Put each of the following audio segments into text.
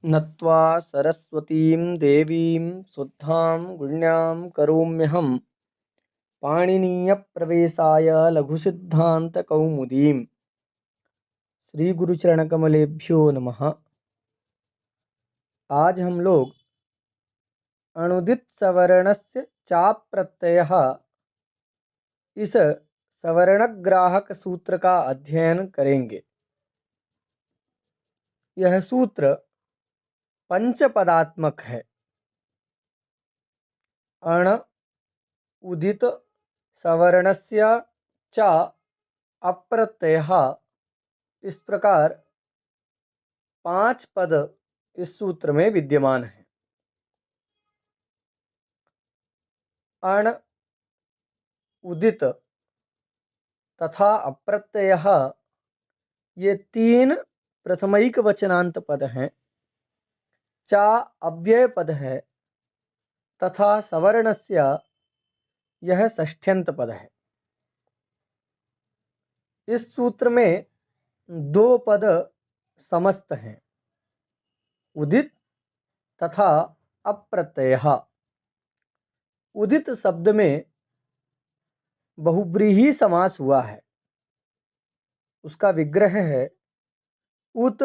नत्वा सरस्वतीं देवीं शुद्धां गुण्यां करोम्यहं पाणिनीयप्रवेशाय लघुसिद्धान्तकौमुदीम्। श्री गुरुचरणकमलेभ्यो नमः। आज हम लोग अणुदित सवर्णस्य चाप् प्रत्ययः इस सवर्णग्राहक सूत्र का अध्ययन करेंगे। यह सूत्र पंचपदात्मक है। अण उदित सवर्णस्य च अप्रत्ययः, इस प्रकार 5 पद इस सूत्र में विद्यमान है। अण उदित तथा अप्रत्ययः ये 3 प्रथमैक वचनांत पद हैं। चा अव्यय पद है तथा सवर्णस्य यह षष्ठ्यंत पद है। इस सूत्र में 2 पद समस्त हैं, उदित तथा अप्रत्ययः। उदित शब्द में बहुव्रीहि समास हुआ है। उसका विग्रह है उत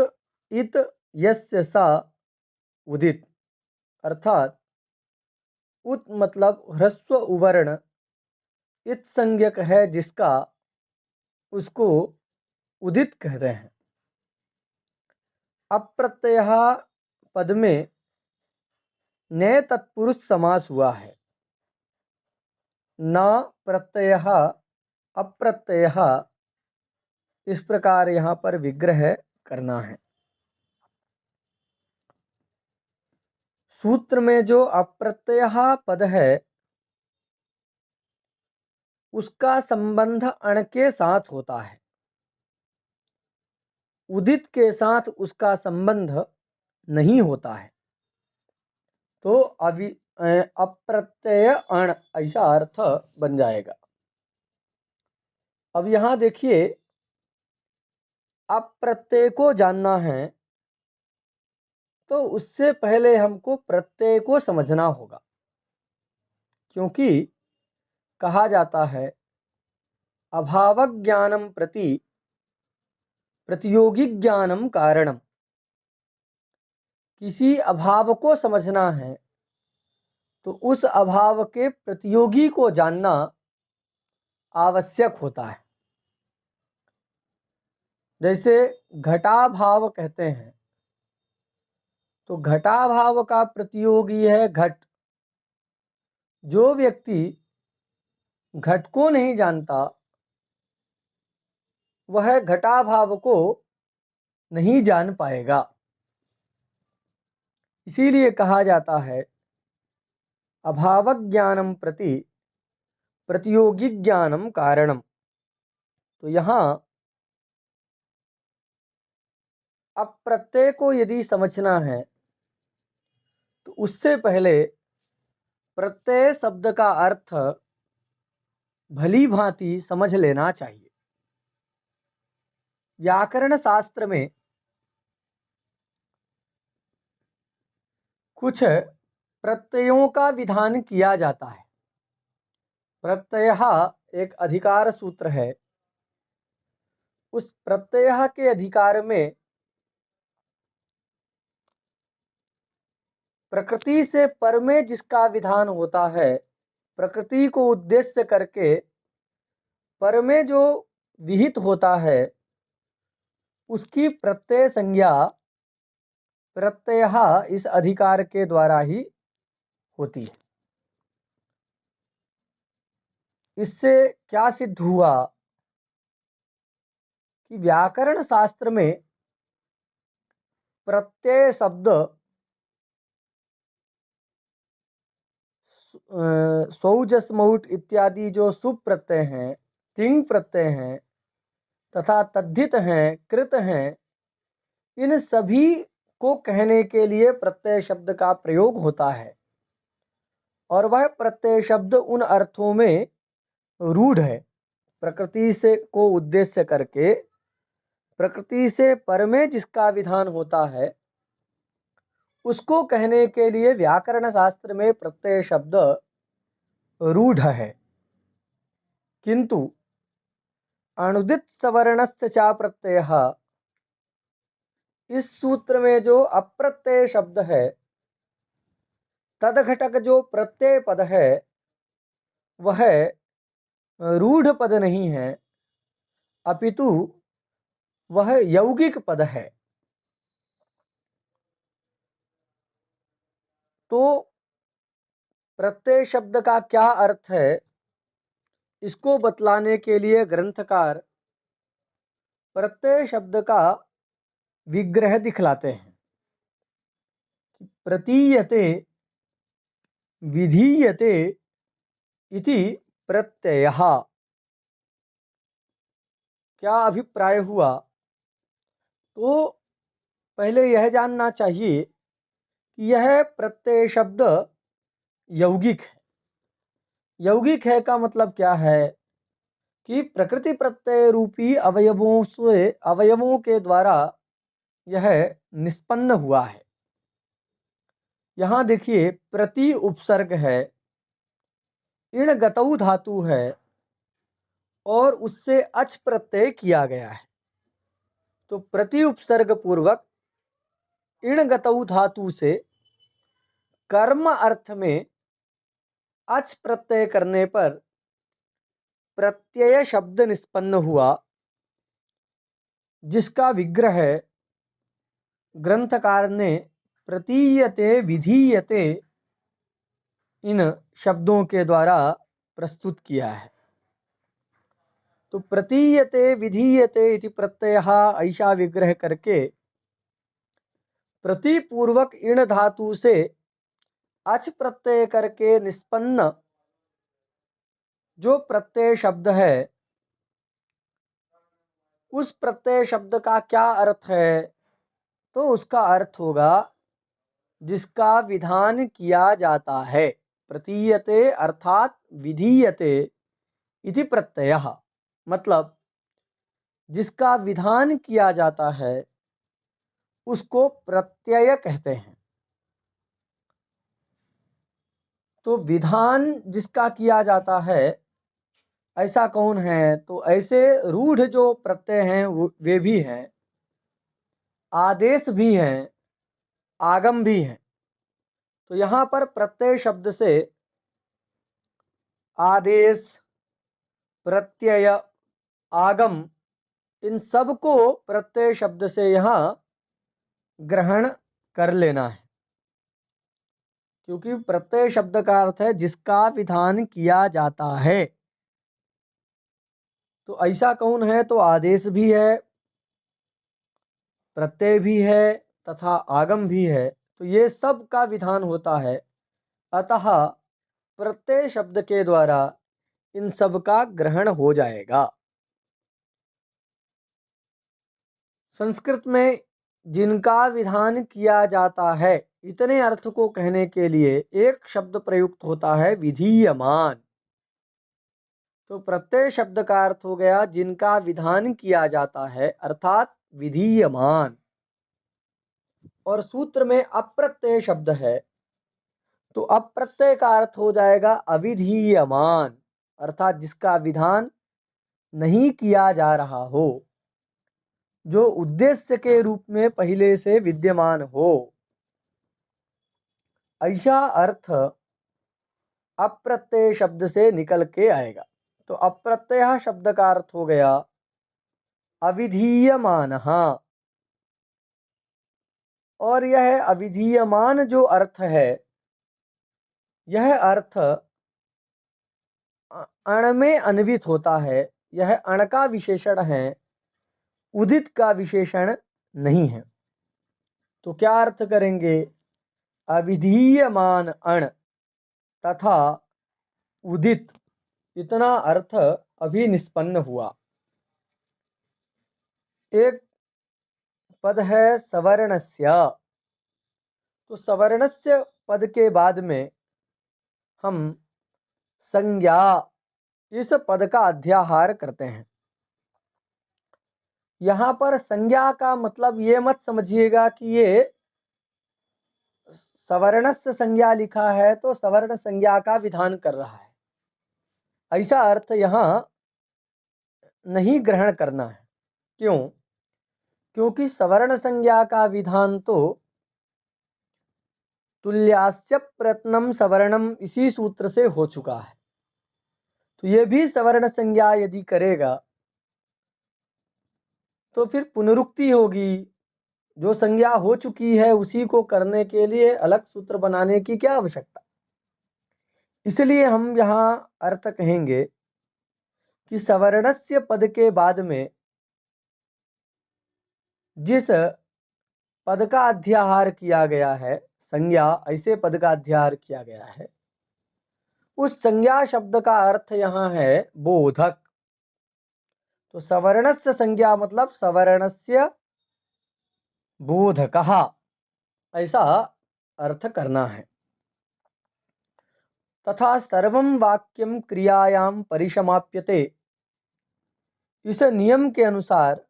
इत यस्य सा उदित, अर्थात उत मतलब ह्रस्व उवर्ण, इत संज्ञक है जिसका, उसको उदित कहते हैं। अप्रत्ययः पद में नए तत्पुरुष समास हुआ है। न प्रत्ययः अप्रत्ययः, इस प्रकार यहाँ पर विग्रह करना है। सूत्र में जो अप्रत्ययः पद है उसका संबंध अण के साथ होता है। उदित के साथ उसका संबंध नहीं होता है, तो अप्रत्यय अण ऐसा अर्थ बन जाएगा। अब यहाँ देखिए, अप्रत्यय को जानना है तो उससे पहले हमको प्रत्यय को समझना होगा, क्योंकि कहा जाता है अभावज्ञानम प्रति प्रतियोगी ज्ञानम कारणम। किसी अभाव को समझना है तो उस अभाव के प्रतियोगी को जानना आवश्यक होता है। जैसे घटाभाव कहते हैं, तो घटाभाव का प्रतियोगी है घट। जो व्यक्ति घट को नहीं जानता वह घटाभाव को नहीं जान पाएगा। इसीलिए कहा जाता है अभावज्ञानम प्रति प्रतियोगी ज्ञानम कारणम। तो यहाँ अप्रत्यय को यदि समझना है तो उससे पहले प्रत्यय शब्द का अर्थ भली भांति समझ लेना चाहिए। व्याकरण शास्त्र में कुछ प्रत्ययों का विधान किया जाता है। प्रत्ययः एक अधिकार सूत्र है। उस प्रत्ययः के अधिकार में प्रकृति से पर में जिसका विधान होता है, प्रकृति को उद्देश्य करके पर में जो विहित होता है, उसकी प्रत्यय संज्ञा प्रत्ययः इस अधिकार के द्वारा ही होती है। इससे क्या सिद्ध हुआ कि व्याकरण शास्त्र में प्रत्यय शब्द सौजस्मौट इत्यादि जो शुभ प्रत्यय हैं, तिंग प्रत्यय हैं तथा तद्धित हैं, कृत हैं, इन सभी को कहने के लिए प्रत्यय शब्द का प्रयोग होता है। और वह प्रत्यय शब्द उन अर्थों में रूढ़ है, प्रकृति से को उद्देश्य करके, प्रकृति से पर में जिसका विधान होता है उसको कहने के लिए व्याकरण शास्त्र में प्रत्यय शब्द रूढ़ है। किंतु अणुदित सवर्णस्य चा प्रत्ययः, इस सूत्र में जो अप्रत्यय शब्द है, तदघटक जो प्रत्यय पद है वह रूढ़ पद नहीं है, अपितु वह यौगिक पद है। तो प्रत्यय शब्द का क्या अर्थ है, इसको बतलाने के लिए ग्रंथकार प्रत्यय शब्द का विग्रह दिखलाते हैं। प्रतीयते विधीयते इति प्रत्ययः। क्या अभिप्राय हुआ? तो पहले यह जानना चाहिए कि यह प्रत्यय शब्द यौगिक है। यौगिक है का मतलब क्या है कि प्रकृति प्रत्यय रूपी अवयवों के द्वारा यह निष्पन्न हुआ है। यहाँ देखिए, प्रति उपसर्ग है, इण गतौ धातु है और उससे अच प्रत्यय किया गया है। तो प्रति उपसर्ग पूर्वक इण गतौ धातु से कर्म अर्थ में अच प्रत्यय करने पर प्रत्यय शब्द निष्पन्न हुआ, जिसका विग्रह ग्रंथकार ने प्रतीयते विधीयते इन शब्दों के द्वारा प्रस्तुत किया है। तो प्रतीयते विधीयते इति प्रत्ययः ऐसा विग्रह करके प्रतिपूर्वक इण धातु से अच प्रत्यय करके निष्पन्न जो प्रत्यय शब्द है, उस प्रत्यय शब्द का क्या अर्थ है? तो उसका अर्थ होगा जिसका विधान किया जाता है। प्रतीयते अर्थात विधीयते इति प्रत्ययः, मतलब जिसका विधान किया जाता है उसको प्रत्यय कहते हैं। तो विधान जिसका किया जाता है ऐसा कौन है? तो ऐसे रूढ़ जो प्रत्यय हैं वे भी हैं, आदेश भी हैं, आगम भी हैं। तो यहाँ पर प्रत्यय शब्द से आदेश, प्रत्यय, आगम, इन सब को प्रत्यय शब्द से यहाँ ग्रहण कर लेना है, क्योंकि प्रत्यय शब्द का अर्थ है जिसका विधान किया जाता है। तो ऐसा कौन है? तो आदेश भी है, प्रत्यय भी है तथा आगम भी है। तो ये सब का विधान होता है, अतः प्रत्यय शब्द के द्वारा इन सब का ग्रहण हो जाएगा। संस्कृत में जिनका विधान किया जाता है, इतने अर्थ को कहने के लिए एक शब्द प्रयुक्त होता है, विधीयमान। तो प्रत्यय शब्द का अर्थ हो गया जिनका विधान किया जाता है, अर्थात विधीयमान। और सूत्र में अप्रत्यय शब्द है, तो अप्रत्यय का अर्थ हो जाएगा अविधीयमान, अर्थात जिसका विधान नहीं किया जा रहा हो, जो उद्देश्य के रूप में पहले से विद्यमान हो। ऐसा अर्थ अप्रत्यय शब्द से निकल के आएगा। तो अप्रत्यय शब्द का अर्थ हो गया अविधीयमानः। और यह अविधीयमान जो अर्थ है, यह अर्थ अण में अन्वित होता है। यह अण का विशेषण है, उदित का विशेषण नहीं है। तो क्या अर्थ करेंगे? अविधीयमान अण तथा उदित, इतना अर्थ अभी निष्पन्न हुआ। एक पद है सवर्णस्य। तो सवर्णस्य पद के बाद में हम संज्ञा, इस पद का अध्याहार करते हैं। यहाँ पर संज्ञा का मतलब ये मत समझिएगा कि ये सवर्णस्य संज्ञा लिखा है तो सवर्ण संज्ञा का विधान कर रहा है, ऐसा अर्थ यहाँ नहीं ग्रहण करना है। क्यों? क्योंकि सवर्ण संज्ञा का विधान तो तुल्यास्य प्रयत्नम सवर्णम इसी सूत्र से हो चुका है। तो ये भी सवर्ण संज्ञा यदि करेगा तो फिर पुनरुक्ति होगी। जो संज्ञा हो चुकी है उसी को करने के लिए अलग सूत्र बनाने की क्या आवश्यकता। इसलिए हम यहाँ अर्थ कहेंगे कि सवर्णस्य पद के बाद में जिस पद का अध्याहार किया गया है, संज्ञा ऐसे पद का अध्याहार किया गया है, उस संज्ञा शब्द का अर्थ यहाँ है बोधक। तो सवर्णस्य संज्ञा मतलब सवर्णस्य बोधकः, ऐसा अर्थ करना है। तथा सर्वं वाक्यम क्रियायाम परिसमाप्यते, इस नियम के अनुसार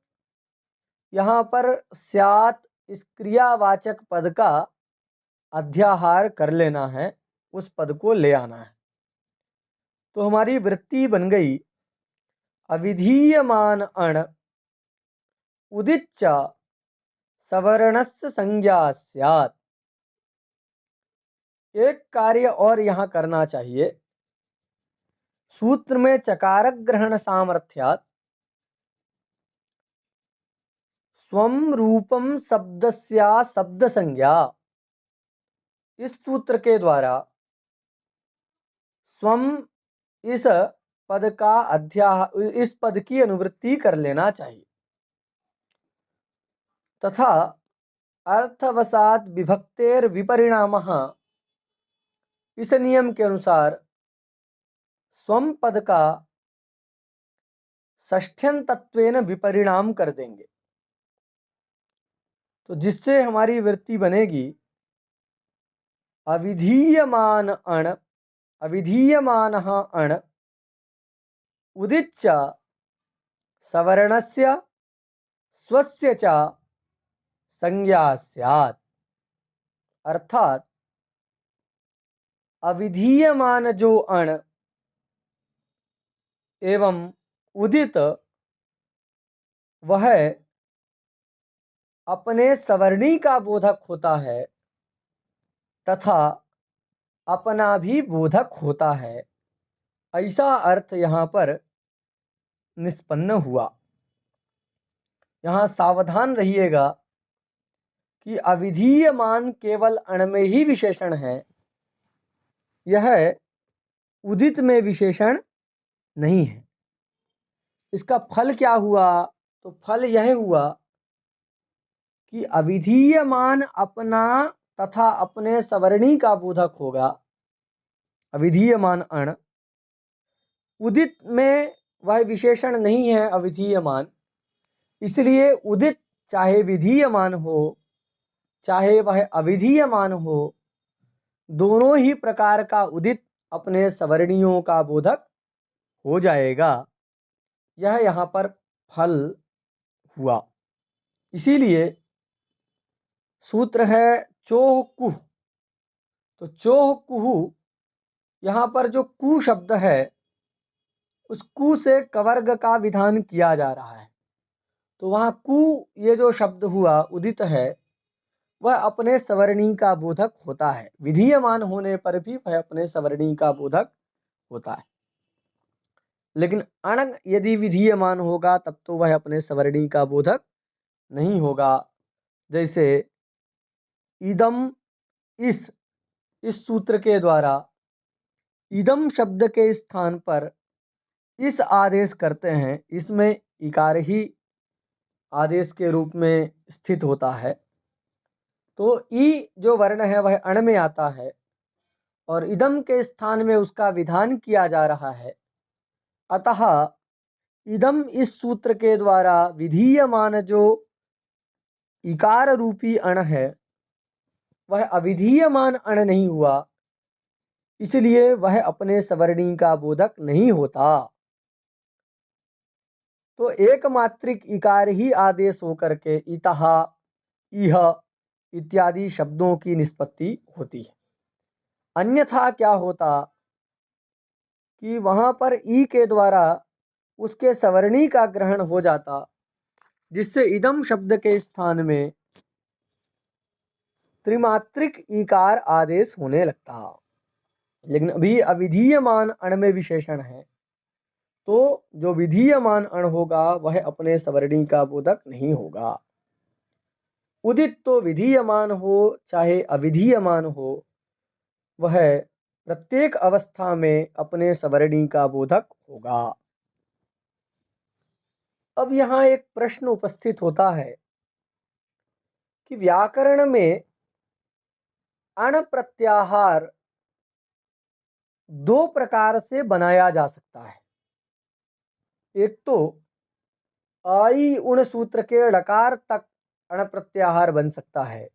यहाँ पर स्यात् इस क्रियावाचक पद का अध्याहार कर लेना है, उस पद को ले आना है। तो हमारी वृत्ति बन गई अविधीयमान अण उदिच्च सवर्णस्य संज्ञा स्यात्। एक कार्य और यहाँ करना चाहिए। सूत्र में चकार ग्रहण सामर्थ्यात् स्वम रूपम शब्दस्या शब्द संज्ञा, इस सूत्र के द्वारा स्वम इस पद का इस पद की अनुवृत्ति कर लेना चाहिए। तथा अर्थवसात विभक्तेर विपरिणामः, इस नियम के अनुसार स्वम पद का षष्ठ्यंतत्वेन विपरिणाम कर देंगे। तो जिससे हमारी वृत्ति बनेगी अविधीयमान अण, अविधीयमानः अण उदिच्च सवर्णस्य स्वस्य च संज्ञा स्यात्। अर्थात अविधीयमान जो अण एवं उदित वह अपने सवर्णी का बोधक होता है तथा अपना भी बोधक होता है, ऐसा अर्थ यहाँ पर निष्पन्न हुआ। यहाँ सावधान रहिएगा कि अविधीयमान केवल अण में ही विशेषण है, यह उदित में विशेषण नहीं है। इसका फल क्या हुआ? तो फल यह हुआ कि अविधीयमान अपना तथा अपने सवर्णी का बोधक होगा, अविधीयमान अण। उदित में वह विशेषण नहीं है अविधीयमान, इसलिए उदित चाहे विधीयमान हो चाहे वह अविधीयमान हो, दोनों ही प्रकार का उदित अपने सवर्णियों का बोधक हो जाएगा। यह यहाँ पर फल हुआ। इसीलिए सूत्र है चोह कुह। तो चोह कुहु, यहाँ पर जो कु शब्द है उस कु से कवर्ग का विधान किया जा रहा है। तो वहाँ कु ये जो शब्द हुआ उदित है, वह अपने सवर्णी का बोधक होता है। विधीयमान होने पर भी वह अपने सवर्णी का बोधक होता है, लेकिन अण यदि विधीयमान होगा तब तो वह अपने सवर्णी का बोधक नहीं होगा। जैसे इदम इस सूत्र के द्वारा इदम शब्द के स्थान पर इस आदेश करते हैं, इसमें इकार ही आदेश के रूप में स्थित होता है। तो ई जो वर्ण है वह अण में आता है और इदम के स्थान में उसका विधान किया जा रहा है। अतः इदम इस सूत्र के द्वारा विधीयमान जो इकार रूपी अण है वह अविधीयमान अण नहीं हुआ, इसलिए वह अपने सवर्णी का बोधक नहीं होता। तो एक मात्रिक इकार ही आदेश होकर के इतः इह इत्यादि शब्दों की निष्पत्ति होती है। अन्यथा क्या होता कि वहाँ पर ई के द्वारा उसके सवर्णी का ग्रहण हो जाता, जिससे इदम शब्द के स्थान में त्रिमात्रिक ईकार आदेश होने लगता। लेकिन अभी अविधीयमान अण में विशेषण है, तो जो विधीयमान अण होगा वह अपने सवर्णी का बोधक नहीं होगा। उदित तो विधीयमान हो चाहे अविधीयमान हो, वह प्रत्येक अवस्था में अपने सवर्णी का बोधक होगा। अब यहाँ एक प्रश्न उपस्थित होता है कि व्याकरण में अण प्रत्याहार दो प्रकार से बनाया जा सकता है। एक तो आई उण सूत्र के ड़कार तक अण प्रत्याहार बन सकता है।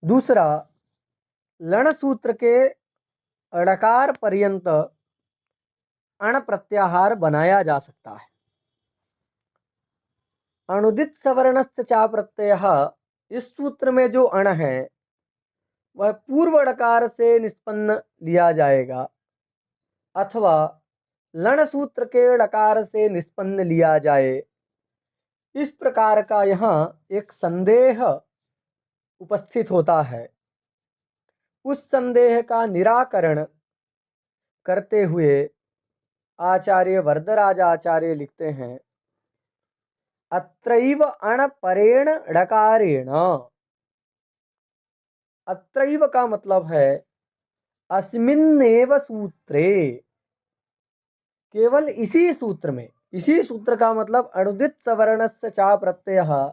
दूसरा, लण सूत्र के ड़कार पर्यंत अण प्रत्याहार बनाया जा सकता है। अणुदित सवर्णस्थ चा प्रत्यय, इस सूत्र में जो अण है वह पूर्व ड़कार से निष्पन्न लिया जाएगा, अथवा लण सूत्र के ड़कार से निष्पन्न लिया जाए। इस प्रकार का यहाँ एक संदेह उपस्थित होता है। उस संदेह का निराकरण करते हुए आचार्य वरदराज आचार्य लिखते हैं, अत्रैव अण परेण ड़कारेण। अत्रैव का मतलब है अस्मिन्नेव सूत्रे, केवल इसी सूत्र में। इसी सूत्र का मतलब अणुदित सवर्णस्य चा प्रत्यय,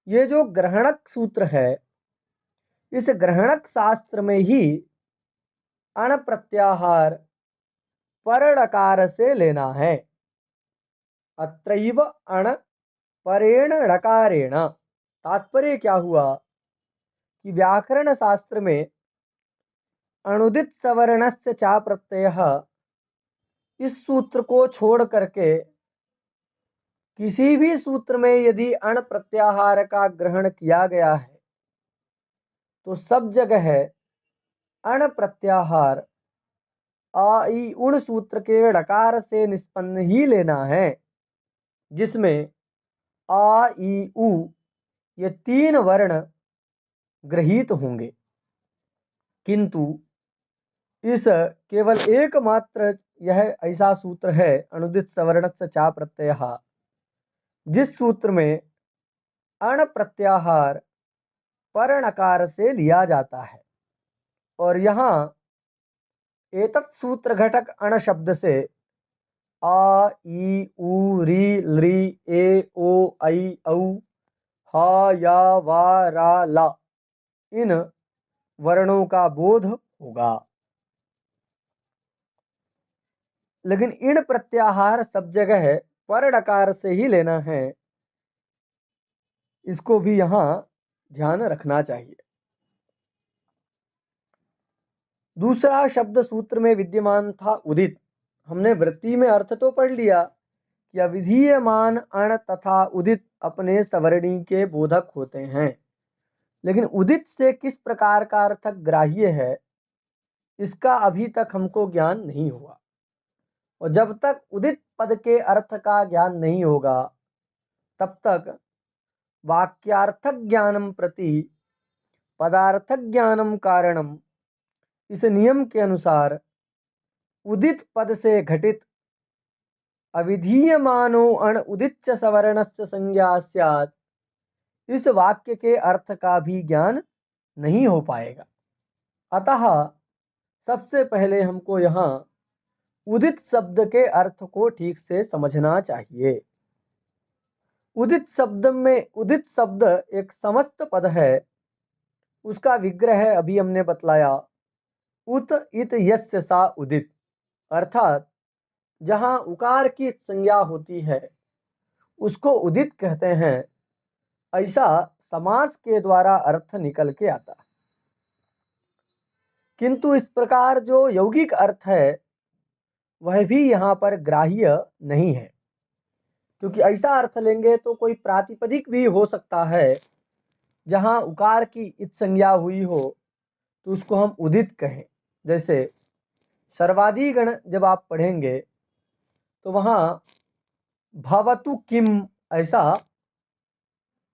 ये जो ग्रहणक सूत्र है, इस ग्रहणक शास्त्र में ही अण प्रत्याहार परड़कार से लेना है। अत्रैव अण परेण ड़कारेण, तात्पर्य क्या हुआ कि व्याकरण शास्त्र में अणुदित सवर्णस्य चा प्रत्यय, इस सूत्र को छोड़ करके किसी भी सूत्र में यदि अण प्रत्याहार का ग्रहण किया गया है तो सब जगह अण प्रत्याहार आ ई उण सूत्र के ड़कार से निष्पन्न ही लेना है, जिसमें आ ई उ ये तीन वर्ण गृहीत होंगे। किंतु इस केवल एकमात्र यह ऐसा सूत्र है अणुदित सवर्णस्य चा प्रत्यय, जिस सूत्र में अण प्रत्याहार परणकार से लिया जाता है। और यहाँ एतत् सूत्र घटक अण शब्द से आ ई उ री लृ ए ओ ऐ औ हा या वा रा ला, इन वर्णों का बोध होगा। लेकिन इन प्रत्याहार सब जगह पर डकार से ही लेना है, इसको भी यहाँ ध्यान रखना चाहिए। दूसरा शब्द सूत्र में विद्यमान था उदित। हमने वृत्ति में अर्थ तो पढ़ लिया कि अविधीयमान अण तथा उदित अपने सवर्णी के बोधक होते हैं, लेकिन उदित से किस प्रकार का अर्थक ग्राह्य है इसका अभी तक हमको ज्ञान नहीं हुआ। और जब तक उदित पद के अर्थ का ज्ञान नहीं होगा तब तक वाक्यार्थक ज्ञानम प्रति पदार्थक ज्ञानम कारणम, इस नियम के अनुसार उदित पद से घटित अविधीयमानो अण उदिच्च सवर्णस्य संज्ञा स्यात्, इस वाक्य के अर्थ का भी ज्ञान नहीं हो पाएगा। अतः सबसे पहले हमको यहाँ उदित शब्द के अर्थ को ठीक से समझना चाहिए। उदित शब्द एक समस्त पद है। उसका विग्रह अभी हमने बतलाया, उत इत यस्य सा उदित, अर्थात जहाँ उकार की संज्ञा होती है उसको उदित कहते हैं, ऐसा समास के द्वारा अर्थ निकल के आता है। किंतु इस प्रकार जो यौगिक अर्थ है वह भी यहाँ पर ग्राह्य नहीं है, क्योंकि ऐसा अर्थ लेंगे तो कोई प्रातिपदिक भी हो सकता है जहाँ उकार की इत संज्ञा हुई हो तो उसको हम उदित कहें। जैसे सर्वादिगण जब आप पढ़ेंगे तो वहाँ भवतु किम ऐसा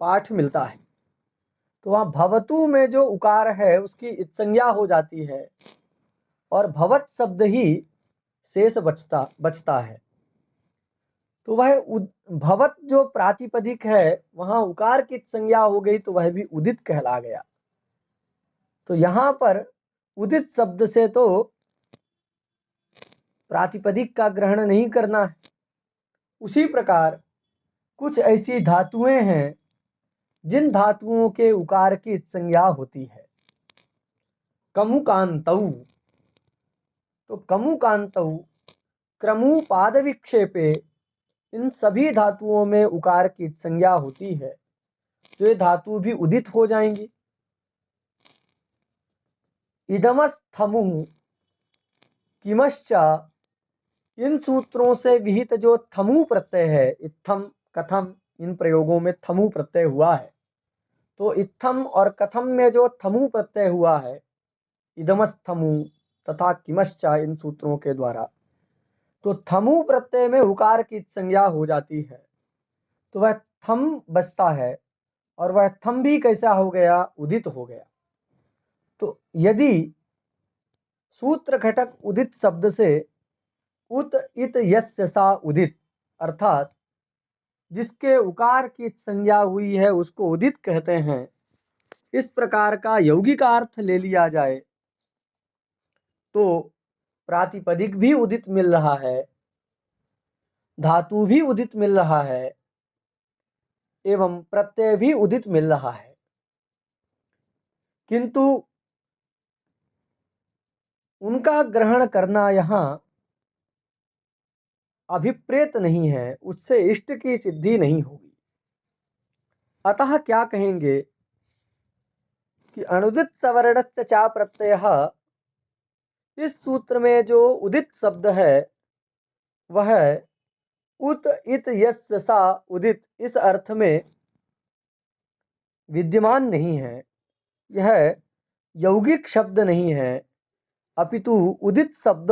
पाठ मिलता है, तो वहाँ भवतु में जो उकार है उसकी इत संज्ञा हो जाती है और भवत शब्द ही शेष बचता है। तो वह भवत जो प्रातिपदिक है वहाँ उकार की इत संज्ञा हो गई तो वह भी उदित कहला गया। तो यहाँ पर उदित शब्द से तो प्रातिपदिक का ग्रहण नहीं करना है। उसी प्रकार कुछ ऐसी धातुएं हैं जिन धातुओं के उकार की संज्ञा होती है। कमुकांतौ, तो कमुकांतौ क्रमुपाद विक्षेपे, इन सभी धातुओं में उकार की संज्ञा होती है तो ये धातु भी उदित हो जाएंगी। इदमस्थमुः किमश्च, इन सूत्रों से विहित जो थमु प्रत्यय है, इत्थम कथम, इन प्रयोगों में थमु प्रत्यय हुआ है। तो इत्थम और कथम में जो थमु प्रत्यय हुआ है, इदमस्थमु तथा किमश्च, इन सूत्रों के द्वारा, तो थमु प्रत्यय में उकार की संज्ञा हो जाती है तो वह थम बचता है और वह थम भी कैसा हो गया, उदित हो गया। तो यदि सूत्र घटक उदित शब्द से उत इत यस्य सा उदित, अर्थात जिसके उकार की संज्ञा हुई है उसको उदित कहते हैं, इस प्रकार का यौगिक अर्थ ले लिया जाए तो प्रातिपदिक भी उदित मिल रहा है, धातु भी उदित मिल रहा है एवं प्रत्यय भी उदित मिल रहा है। किंतु उनका ग्रहण करना यहाँ अभिप्रेत नहीं है, उससे इष्ट की सिद्धि नहीं होगी। अतः क्या कहेंगे कि अनुदित सवर्णस्य चा प्रत्ययः, इस सूत्र में जो उदित शब्द है वह उत इत यस्य सा उदित इस अर्थ में विद्यमान नहीं है। यह यौगिक शब्द नहीं है, अपितु उदित शब्द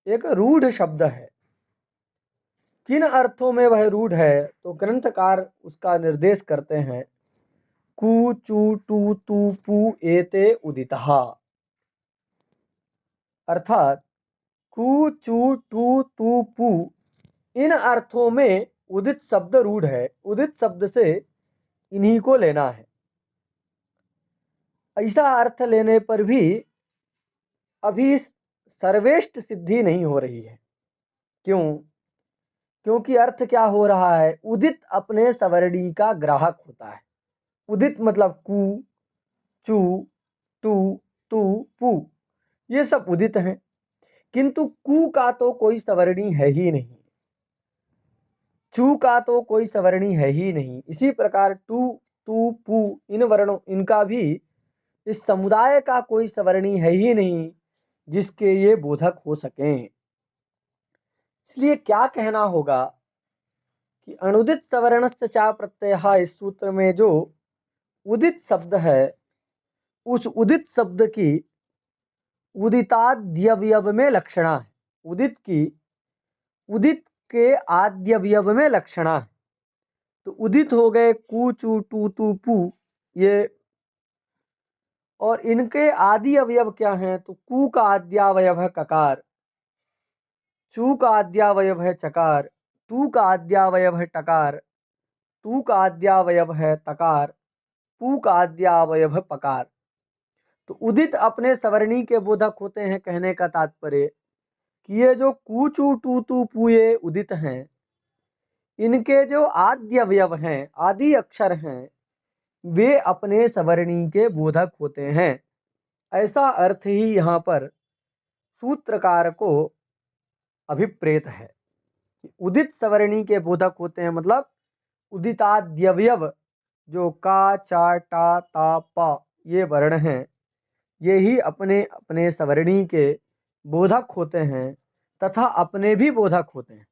एक रूढ़ शब्द है। किन अर्थों में वह रूढ़ है तो ग्रंथकार उसका निर्देश करते हैं। कु चु टू तू पू एते उदितः, अर्थात कु चु टू तू पू, इन अर्थों में उदित शब्द रूढ़ है। उदित शब्द से इन्हीं को लेना है। ऐसा अर्थ लेने पर भी अभी सर्वेष्ट सिद्धि नहीं हो रही है। क्यों? क्योंकि अर्थ क्या हो रहा है, उदित अपने सवर्णी का ग्राहक होता है। उदित मतलब कु, चु, टू, तू, पू, ये सब उदित हैं, किंतु कु का तो कोई सवर्णी है ही नहीं, चू का तो कोई सवर्णी है ही नहीं। इसी प्रकार टू, तू, पू, इन वर्णों, इनका भी इस समुदाय का कोई सवर्णी है ही नहीं जिसके ये बोधक हो सकें। इसलिए क्या कहना होगा कि अनुदित सवर्णस्य चा प्रत्ययः, इस सूत्र में जो उदित शब्द है उस उदित शब्द की उदिताद्यवयव में लक्षणा है। उदित की उदित के आद्यवयव में लक्षणा है। तो उदित हो गए कु चु टू तू पू ये, और इनके आदि अवयव क्या हैं तो कु का आद्यावयव है ककार, चू का आद्यावयव है चकार, टू का आद्यावयव है टकार, तू का आद्यावयव है तकार, पू का आद्यावयव है पकार। तो उदित अपने सवर्णी के बोधक होते हैं। कहने का तात्पर्य कि ये जो कू चू टू तू पू ये उदित हैं, इनके जो आद्य अवयव हैं, आदि अक्षर हैं, वे अपने सवर्णी के बोधक होते हैं। ऐसा अर्थ ही यहाँ पर सूत्रकार को अभिप्रेत है। उदित सवर्णी के बोधक होते हैं मतलब उदिताद्यवयव जो का, चा, टा, ता, पा ये वर्ण हैं, ये ही अपने अपने सवर्णी के बोधक होते हैं तथा अपने भी बोधक होते हैं।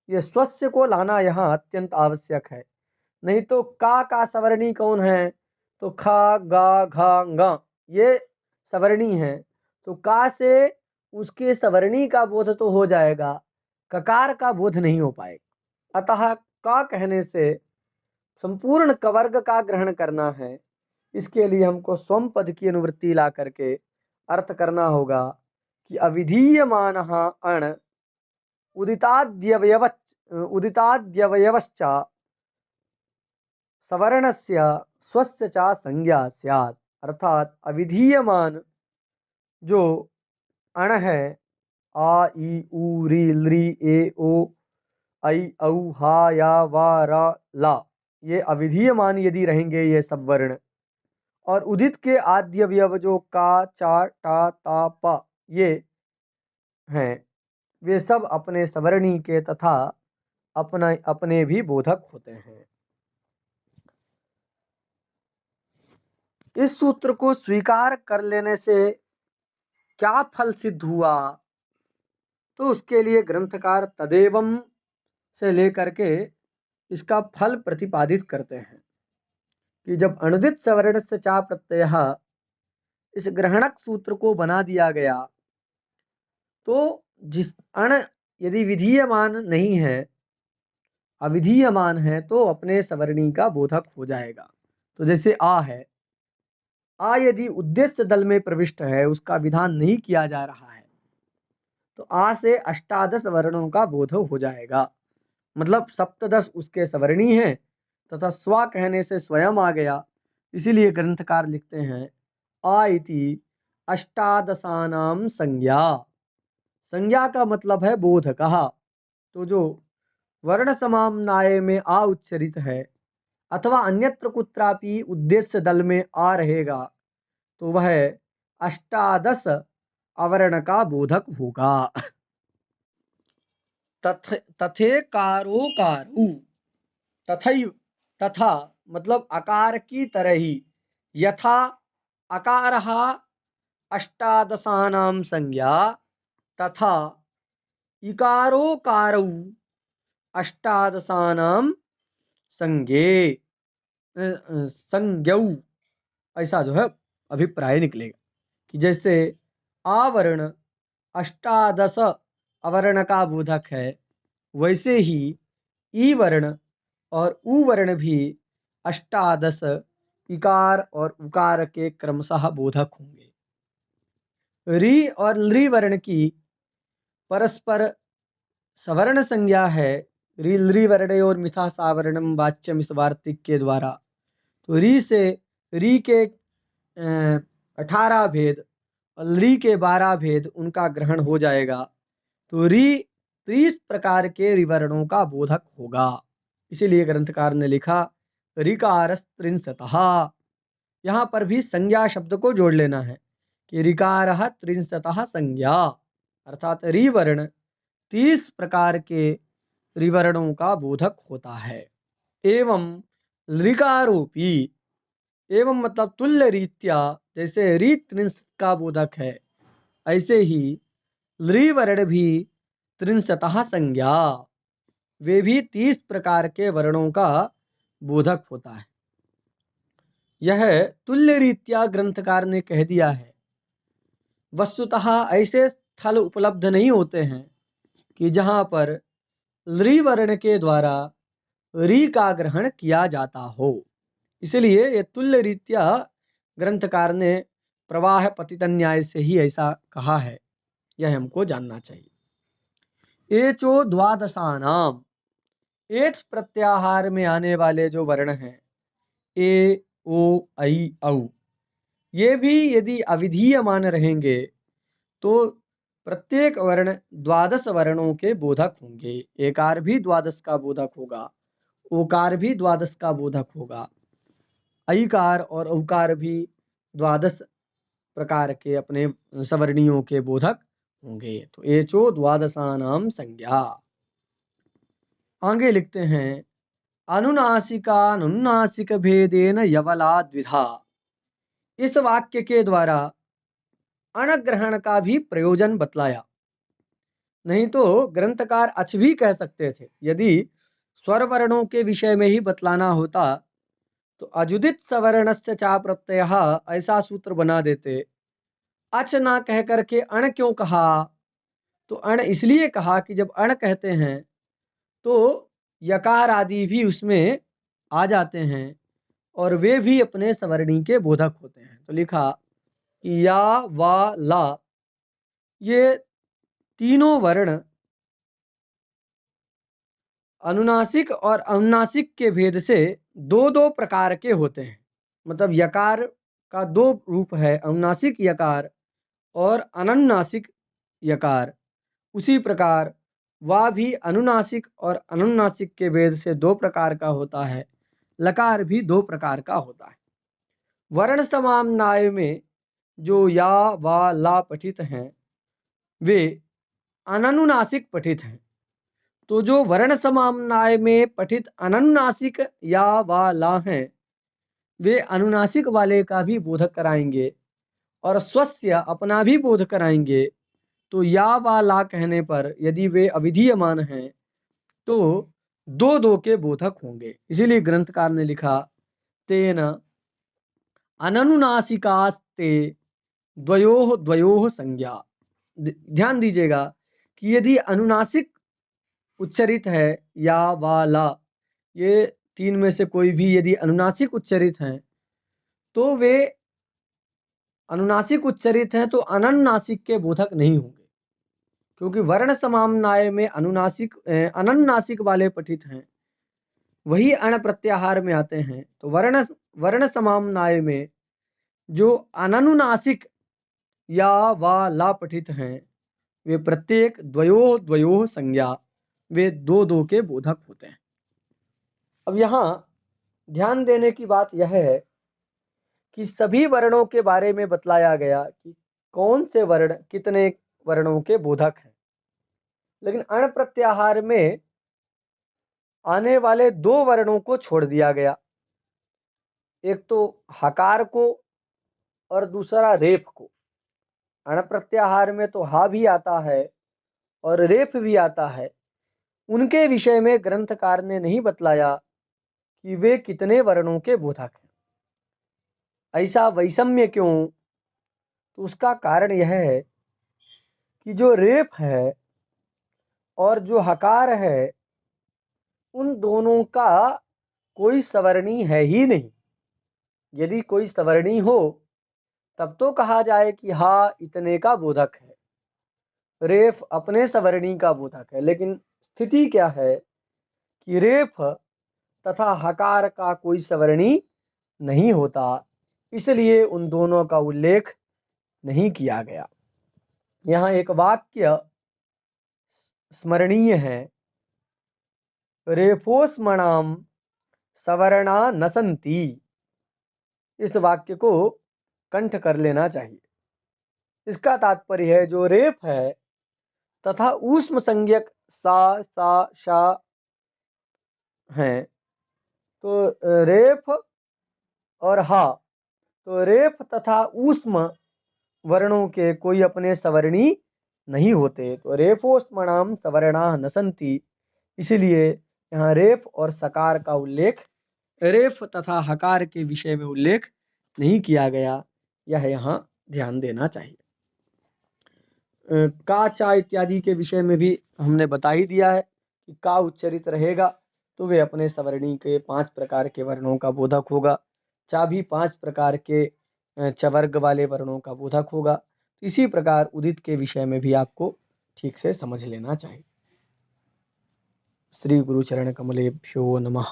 ये स्वस्य को लाना यहाँ अत्यंत आवश्यक है। नहीं तो का सवर्णी कौन है तो खा गा घा ङ ये सवर्णी है, तो का से उसके सवर्णी का बोध तो हो जाएगा, ककार का बोध नहीं हो पाएगा। अतः का कहने से संपूर्ण कवर्ग का ग्रहण करना है। इसके लिए हमको स्वम पद की अनुवृत्ति ला करके अर्थ करना होगा कि अविधीयमानः अण उदिताद्यवयवश्च सवर्णस्य स्वस्य च संज्ञा स्यात्। अर्थात अविधीयमान जो अण है, आ ई उ री लृ ए ओ ऐ औ हा या वा रा ला, ये अविधीयमान यदि रहेंगे ये सब वर्ण, और उदित के आद्य अवयव जो का चा टा ता प ये हैं, वे सब अपने सवर्णी के तथा अपना अपने भी बोधक होते हैं। इस सूत्र को स्वीकार कर लेने से क्या फल सिद्ध हुआ, तो उसके लिए ग्रंथकार तदेवम से लेकर के इसका फल प्रतिपादित करते हैं कि जब अणुदित सवर्ण से चा प्रत्यय इस ग्रहणक सूत्र को बना दिया गया, तो जिस अण यदि विधीयमान नहीं है, अविधीयमान है, तो अपने सवर्णी का बोधक हो जाएगा। तो जैसे आ है, आ यदि उद्देश्य दल में प्रविष्ट है, उसका विधान नहीं किया जा रहा है, तो आ से अष्टादश वर्णों का बोध हो जाएगा। मतलब सप्तदश उसके सवर्णी हैं तथा स्व कहने से स्वयं आ गया। इसीलिए ग्रंथकार लिखते हैं आ इति अष्टादशानाम संज्ञा। संज्ञा का मतलब है बोध कहा। तो जो वर्ण समाम्नाय में आ उच्चरित है अथवा अन्यत्र कुत्रापि उद्देश्य दल में आ रहेगा, तो वह अष्टादश अवर्ण का बोधक होगा। तथे कारो कारु, तथैव तथा मतलब आकार की तरह ही, यथा अकारः अष्टादशानां संज्ञा तथा इकारोकारौ अष्टादशानां संज्ञे संज्ञौ, ऐसा जो है अभिप्राय निकलेगा कि जैसे आवर्ण अष्टादश अवर्ण का बोधक है, वैसे ही ई वर्ण और उ वर्ण भी अष्टादश इकार और उकार के क्रमशः बोधक होंगे। री और लृ वर्ण की परस्पर सवर्ण संज्ञा है। री लृ वर्णयोर मिथा सावर्णम वाच्यम इस वार्तिक के द्वारा। तो री से री के 18 भेद और लृ के 12 भेद उनका ग्रहण हो जाएगा। तो री 30 प्रकार के रिवर्णों का बोधक होगा। इसीलिए ग्रंथकार ने लिखा ऋकारस्त्रिंशतः। यहाँ पर भी संज्ञा शब्द को जोड़ लेना है कि ऋकारः त्रिंशतः संज्ञा, अर्थात रिवर्ण 30 प्रकार के रिवर्णों का बोधक होता है। एवं लृकारोपी, एवं मतलब तुल्य रीत्या, जैसे री त्रिंशत का बोधक है, ऐसे ही लृवर्ण भी त्रिंशतः संज्ञा, वे भी 30 प्रकार के वर्णों का बोधक होता है। यह तुल्य रीत्या ग्रंथकार ने कह दिया है। वस्तुतः ऐसे स्थल उपलब्ध नहीं होते हैं कि जहाँ पर लृ वर्ण के द्वारा री का ग्रहण किया जाता हो। इसलिए ये तुल्य रीत्या ग्रंथकार ने प्रवाह पतित न्याय से ही ऐसा कहा है, यह हमको जानना चाहिए। एचो द्वादशानाम, एच प्रत्याहार में आने वाले जो वर्ण हैं ए ओ ऐ औ, ये भी यदि अविधीयमान रहेंगे तो प्रत्येक वर्ण द्वादश वर्णों के बोधक होंगे। एकार भी द्वादश का बोधक होगा, ओकार भी द्वादश का बोधक होगा, ऐकार और औकार भी द्वादश प्रकार के अपने सवर्णियों के बोधक होंगे। तो एचो द्वादशानाम संज्ञा। आगे लिखते हैं अनुनासिक भेदेन यवला द्विधा। इस वाक्य के द्वारा अणग्रहण का भी प्रयोजन बतलाया। नहीं तो ग्रंथकार अच भी कह सकते थे। यदि स्वर वर्णों के विषय में ही बतलाना होता तो अजुदित सवर्णस्य चा प्रत्यय ऐसा सूत्र बना देते। अच ना कह करके अण क्यों कहा? तो अण इसलिए कहा कि जब अण कहते हैं तो यकार आदि भी उसमें आ जाते हैं और वे भी अपने सवर्णी के बोधक होते हैं। तो लिखा कि या, वा, ला, ये तीनों वर्ण अनुनासिक और अनुनासिक के भेद से दो दो प्रकार के होते हैं। मतलब यकार का दो रूप है, अनुनासिक यकार और अनुनासिक यकार। उसी प्रकार वा भी अनुनासिक और अनुनासिक के भेद से दो प्रकार का होता है, लकार भी दो प्रकार का होता है। वर्ण समाम्नाय में जो या, वा, ला पठित हैं वे अननुनासिक पठित हैं। तो जो वर्ण समाम्नाय में पठित अननुनासिक या, वा, ला हैं वे अनुनासिक वाले का भी बोधक कराएंगे और स्वस्य अपना भी बोध कराएंगे। तो या, वा, ला कहने पर यदि वे अविधीयमान हैं तो दो दो के बोधक होंगे। इसीलिए ग्रंथकार ने लिखा तेन अननुनासिकास्ते द्वयोः द्वयोः संज्ञा। ध्यान दीजिएगा कि यदि अनुनासिक उच्चरित है या, वा, ला, ये तीन में से कोई भी यदि अनुनासिक उच्चरित हैं तो वे अनुनासिक उच्चरित हैं तो अननुनासिक के बोधक नहीं होंगे, क्योंकि वर्ण समाम्नाय में अनुनासिक अननुनासिक वाले पठित हैं, वही अण प्रत्याहार में आते हैं। तो वर्ण वर्ण समाम्नाय में जो अननुनासिक या, वा, ला पठित हैं वे प्रत्येक द्वयोः द्वयोः संज्ञा, वे दो दो के बोधक होते हैं। अब यहाँ ध्यान देने की बात यह है कि सभी वर्णों के बारे में बतलाया गया कि कौन से वर्ण कितने वर्णों के बोधक हैं, लेकिन अण प्रत्याहार में आने वाले दो वर्णों को छोड़ दिया गया, एक तो हकार को और दूसरा रेफ को। अण प्रत्याहार में तो हा भी आता है और रेफ भी आता है, उनके विषय में ग्रंथकार ने नहीं बतलाया कि वे कितने वर्णों के बोधक हैं। ऐसा वैषम्य क्यों? तो उसका कारण यह है कि जो रेफ है और जो हकार है उन दोनों का कोई सवर्णी है ही नहीं। यदि कोई सवर्णी हो तब तो कहा जाए कि हा इतने का बोधक है, रेफ अपने सवर्णी का बोधक है। लेकिन स्थिति क्या है कि रेफ तथा हकार का कोई सवर्णी नहीं होता, इसलिए उन दोनों का उल्लेख नहीं किया गया। यहाँ एक वाक्य स्मरणीय है, रेफोस्मणाम सवर्णा न सन्ति। इस वाक्य को कंठ कर लेना चाहिए। इसका तात्पर्य है जो रेफ है तथा ऊष्म संज्ञक सा, सा, शा हैं, तो रेफ और हा, तो रेफ तथा ऊष्म वर्णों के कोई अपने सवर्णी नहीं होते। तो रेफोस्मणाम सवर्णा न सन्ति, इसलिए यहाँ रेफ और सकार का उल्लेख, रेफ तथा हकार के विषय में उल्लेख नहीं किया गया, यह यहाँ ध्यान देना चाहिए। का, चा इत्यादि के विषय में भी हमने बता ही दिया है कि का उच्चरित रहेगा तो वे अपने सवर्णी के 5 प्रकार के वर्णों का बोधक होगा। चा भी 5 प्रकार के चवर्ग वाले वर्णों का बोधक होगा। इसी प्रकार उदित के विषय में भी आपको ठीक से समझ लेना चाहिए। श्री गुरु चरण कमलेभ्यो नमः।